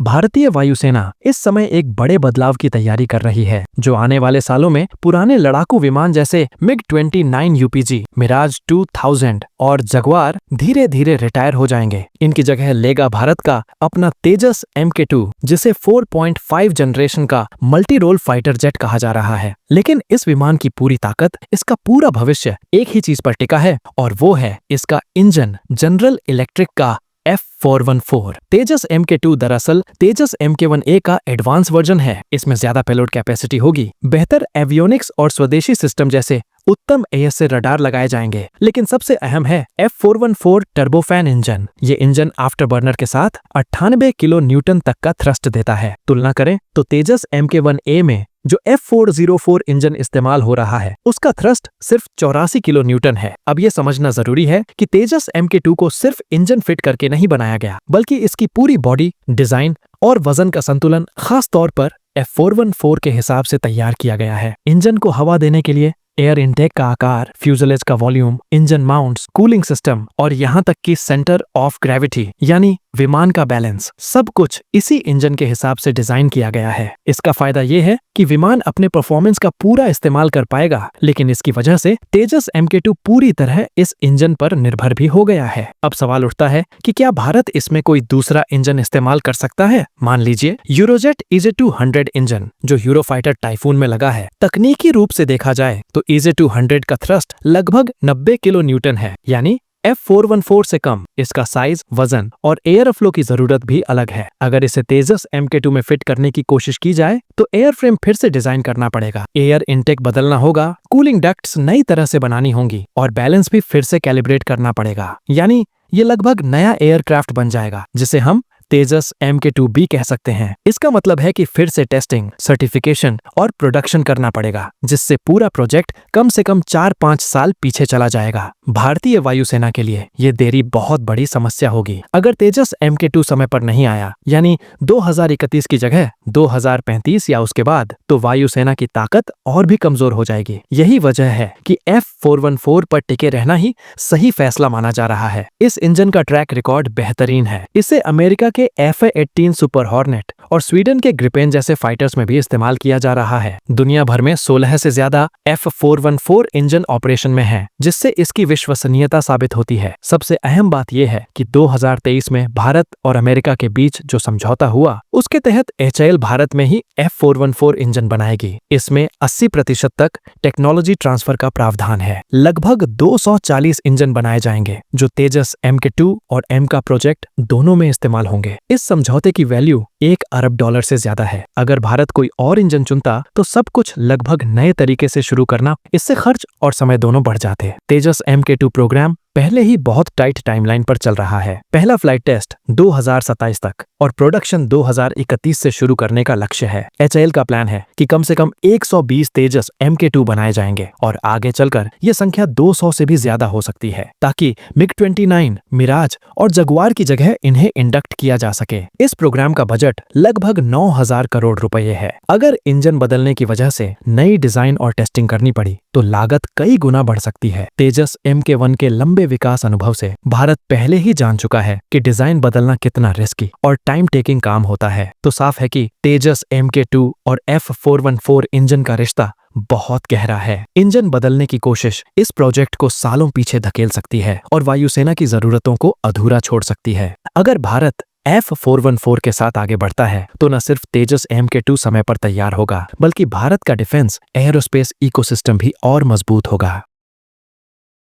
भारतीय वायुसेना इस समय एक बड़े बदलाव की तैयारी कर रही है, जो आने वाले सालों में पुराने लड़ाकू विमान जैसे MiG-29 UPG, मिराज 2000 और जगुआर धीरे धीरे रिटायर हो जाएंगे। इनकी जगह लेगा भारत का अपना तेजस MK2, जिसे 4.5 जनरेशन का मल्टी रोल फाइटर जेट कहा जा रहा है। लेकिन इस विमान की पूरी ताकत, इसका पूरा भविष्य एक ही चीज पर टिका है, और वो है इसका इंजन, जनरल इलेक्ट्रिक का F414। तेजस MK2 दरअसल तेजस MK1A का एडवांस वर्जन है। इसमें ज्यादा पेलोड कैपेसिटी होगी, बेहतर एवियोनिक्स और स्वदेशी सिस्टम जैसे उत्तम AESA रडार लगाए जाएंगे। लेकिन सबसे अहम है F414 टर्बोफैन इंजन। ये इंजन आफ्टर बर्नर के साथ 98 किलो न्यूटन तक का थ्रस्ट देता है। तुलना करें तो तेजस MK1A में जो F404 इंजन इस्तेमाल हो रहा है, उसका थ्रस्ट सिर्फ 84 किलो न्यूटन है। अब ये समझना जरूरी है कि तेजस MK2 को सिर्फ इंजन फिट करके नहीं बनाया गया, बल्कि इसकी पूरी बॉडी, डिजाइन और वजन का संतुलन खास तौर पर F414 के हिसाब से तैयार किया गया है। इंजन को हवा देने के लिए एयर इनटेक का आकार, फ्यूजलेज का volume, engine mounts, cooling system और यहाँ तक कि सेंटर ऑफ ग्रेविटी यानी विमान का बैलेंस, सब कुछ इसी इंजन के हिसाब से डिजाइन किया गया है। इसका फायदा ये है कि विमान अपने परफॉर्मेंस का पूरा इस्तेमाल कर पाएगा, लेकिन इसकी वजह से तेजस MK2 पूरी तरह इस इंजन पर निर्भर भी हो गया है। अब सवाल उठता है कि क्या भारत इसमें कोई दूसरा इंजन इस्तेमाल कर सकता है? मान लीजिए यूरोजेट EJ200 इंजन, जो यूरोफाइटर टाइफून में लगा है। तकनीकी रूप से देखा जाए तो EJ200 का थ्रस्ट लगभग 90 किलो न्यूटन है, यानी F414 से कम। इसका साइज, वजन और एयर फ्लो की जरूरत भी अलग है। अगर इसे तेजस MK2 में फिट करने की कोशिश की जाए तो एयर फ्रेम फिर से डिजाइन करना पड़ेगा, एयर इनटेक बदलना होगा, कूलिंग डक्ट्स नई तरह से बनानी होंगी और बैलेंस भी फिर से कैलिब्रेट करना पड़ेगा। यानी ये लगभग नया एयरक्राफ्ट बन जाएगा, जिसे हम तेजस MK2B कह सकते हैं। इसका मतलब है कि फिर से टेस्टिंग, सर्टिफिकेशन और प्रोडक्शन करना पड़ेगा, जिससे पूरा प्रोजेक्ट कम से कम 4-5 साल पीछे चला जाएगा। भारतीय वायुसेना के लिए ये देरी बहुत बड़ी समस्या होगी। अगर तेजस MK2 समय पर नहीं आया, यानी 2031 की जगह 2035 या उसके बाद, तो वायुसेना की ताकत और भी कमजोर हो जाएगी। यही वजह है कि F414 पर टिके रहना ही सही फैसला माना जा रहा है। इस इंजन का ट्रैक रिकॉर्ड बेहतरीन है। इसे अमेरिका के FA-18 सुपर हॉर्नेट और स्वीडन के ग्रिपेन जैसे फाइटर्स में भी इस्तेमाल किया जा रहा है। दुनिया भर में 16 से ज्यादा F414 इंजन ऑपरेशन में हैं, जिससे इसकी विश्वसनीयता साबित होती है। सबसे अहम बात यह है कि 2023 में भारत और अमेरिका के बीच जो समझौता हुआ, उसके तहत HAL भारत में ही F414 इंजन बनाएगी। इसमें 80% तक टेक्नोलॉजी ट्रांसफर का प्रावधान है। लगभग 240 इंजन बनाए जाएंगे, जो तेजस MK2 और M का प्रोजेक्ट दोनों में इस्तेमाल होंगे। इस समझौते की वैल्यू $1 अरब से ज्यादा है। अगर भारत कोई और इंजन चुनता तो सब कुछ लगभग नए तरीके से शुरू करना, इससे खर्च और समय दोनों बढ़ जाते। तेजस MK2 प्रोग्राम पहले ही बहुत टाइट टाइमलाइन पर चल रहा है। पहला फ्लाइट टेस्ट 2027 तक और प्रोडक्शन 2031 से शुरू करने का लक्ष्य है। HAL का प्लान है कि कम से कम 120 तेजस MK2 बनाए जाएंगे और आगे चलकर यह संख्या 200 से भी ज्यादा हो सकती है, ताकि MiG-29, मिराज और जगुआर की जगह इन्हें इंडक्ट किया जा सके। इस प्रोग्राम का बजट लगभग 9,000 करोड़ रुपए है। अगर इंजन बदलने की वजह से नई डिजाइन और टेस्टिंग करनी पड़ी तो लागत कई गुना बढ़ सकती है। तेजस MK1 के लंबे विकास अनुभव से भारत पहले ही जान चुका है कि डिजाइन बदलना कितना रिस्की और टाइम टेकिंग काम होता है। तो साफ है कि तेजस MK2 और F414 इंजन का रिश्ता बहुत गहरा है। इंजन बदलने की कोशिश इस प्रोजेक्ट को सालों पीछे धकेल सकती है और वायुसेना की जरूरतों को अधूरा छोड़ सकती है। अगर भारत F414 के साथ आगे बढ़ता है तो न सिर्फ तेजस MK2 समय पर तैयार होगा, बल्कि भारत का डिफेंस एरोस्पेस इकोसिस्टम भी और मजबूत होगा।